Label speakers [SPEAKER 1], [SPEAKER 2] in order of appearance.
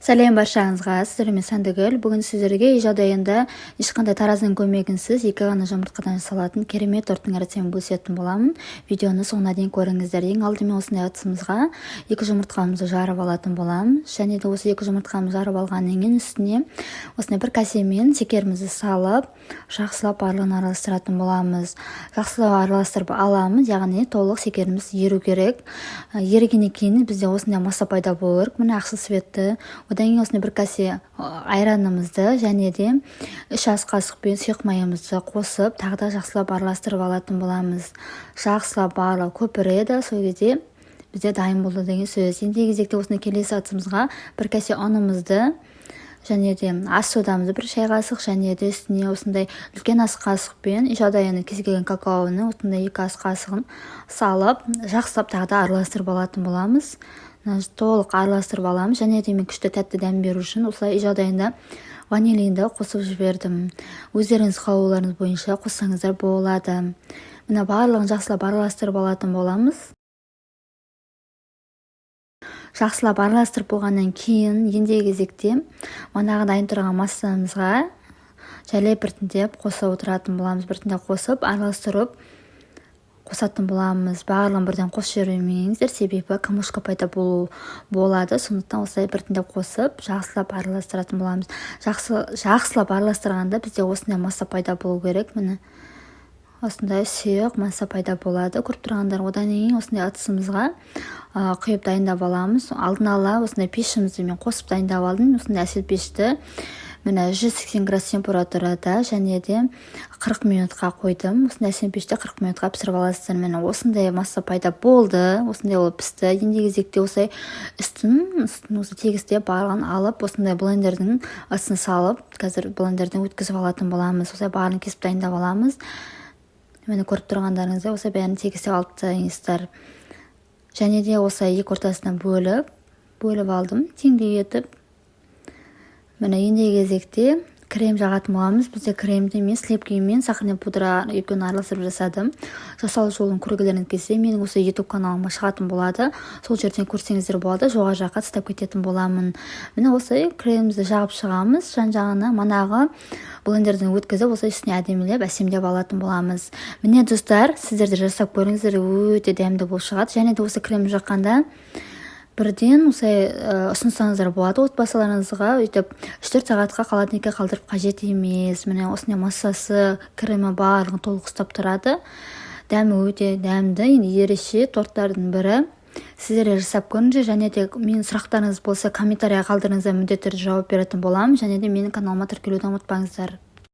[SPEAKER 1] Сәлем баршаңызға, сіздермен Сәндігүл. Бүгін сіздерге үй жағдайында ешқандай таразының көмегінсіз екі ғана жұмыртқадан жасалатын керемет торттың рецептін бөлісетін боламын. Видеоны соңына дейін көріңіздер. Ең алдымен осындай ыдысымызға екі жұмыртқамызды жарып алатын боламын. Және де осы екі жұмыртқамызды жарып алғаннан кейін үстіне осындай бір касемен шекерімізді салып, жақсылап барлығын араластыратын боламыз. Жақсылап араластырып аламыз, яғни толық шекеріміз еру керек. Ерігеннен кейін бізде осындай масса пайда болу керек. Міне ақшыл светті. Одан кейін осындай бір кәсе айранымызды және де 3 ас қасықпен сұйық майымызды қосып, тағы да жақсылап араластырып алатын боламыз. Жақсылап барлығы көпіреді, сол кезде бізде дайын болды деген сөз. Ендігі кезекте осындай келесі ыдысымызға бір кәсе ұнымызды және де ас содамызды бір шай қасық және де үстіне осындай үлкен ас қасықпен үй жағдайының кез келген какаоны осындай 2 ас қасығын салып, жақсылап тағы да араластырып алатын боламыз. Толық араластырып аламыз және де мен күшті тәтті дәм беру үшін осылай үй жағдайында ванилинді қосып жібердім. Өздеріңіз қалауларыңыз бойынша қоссаңыздар болады. Мына барлығын жақсылап араластырып алатын боламыз. Жақсылап араластырып болғаннан кейін ендігі кезекте манағы дайын тұрған массамызға жайлай біртіндеп қоса отыратын боламыз. Біртіндеп қосып араластырып қосатын боламыз. Барлығын бірден қосып жібермеңіздер, себебі камушка пайда болады. Сондықтан осылай біртіндеп қосып, жақсылап араластыратын боламыз. Жақсылап араластырғанда бізде осындай масса пайда болу керек. Міне осындай сұйық масса пайда болады. Көріп тұрғандар, одан кейін осындай ыдысымызға құйып дайындап аламыз. Алдын ала осындай пешімізді мен қосып дайындап алдым. Осындай әсел пешті міне 180 градус температурада және де 40 минутқа қойдым. Осындай әсел пеште 40 минутқа пісіріп аласыздар. Міне осындай масса пайда болды. Осындай ол пісті. Ендігі кезекте осылай үстін тегістеп барлығын алып, осындай блендердің астына салып, қазір блендерден өткізіп алатын боламыз. Осылай барлығын кесіп дайындап аламыз. Мені көріп тұрғандарыңызда осылай бәрін тегістеп алып тастаңыздар. Және де осылай екі ортасынан бөліп алдым, теңдей етіп. Міне ендігі кезекте крем жағатын боламыз. Бізде кремді мен сливки мен сахарный пудра екеуін араластырып жасадым. Жасалу жолын көргілеріңіз келсе, менің осы YouTube каналыма шығатын болады. Сол жерден көрсеңіздер болады. Жоғары жаққа тастап кететін боламын. Міне осылай кремімізді жағып шығамыз. Жан-жағына манағы блендерден өткізіп, осылай үстіне әдемілеп, әсемдеп алатын боламыз. Міне достар, сіздер де жасап көріңіздер, өте дәмді болып шығады. Және де осы крем жаққанда бірден осылай ұсынсаңыздар болады. Отбасыларыңызға өйтіп 3-4 сағатқа холодильникке қалдырып қажет емес. Міне осындай массасы, кремі барлығын толық ұстап тұрады. Дәмі өте дәмді, ерекше торттардың бірі. Сіздер жасап көріңіздер, және де менің сұрақтарыңыз болса комментария қалдырыңыздар, міндетті түрде жауап беретін боламын. Және де менің каналыма тіркелуді ұмытпаңыздар.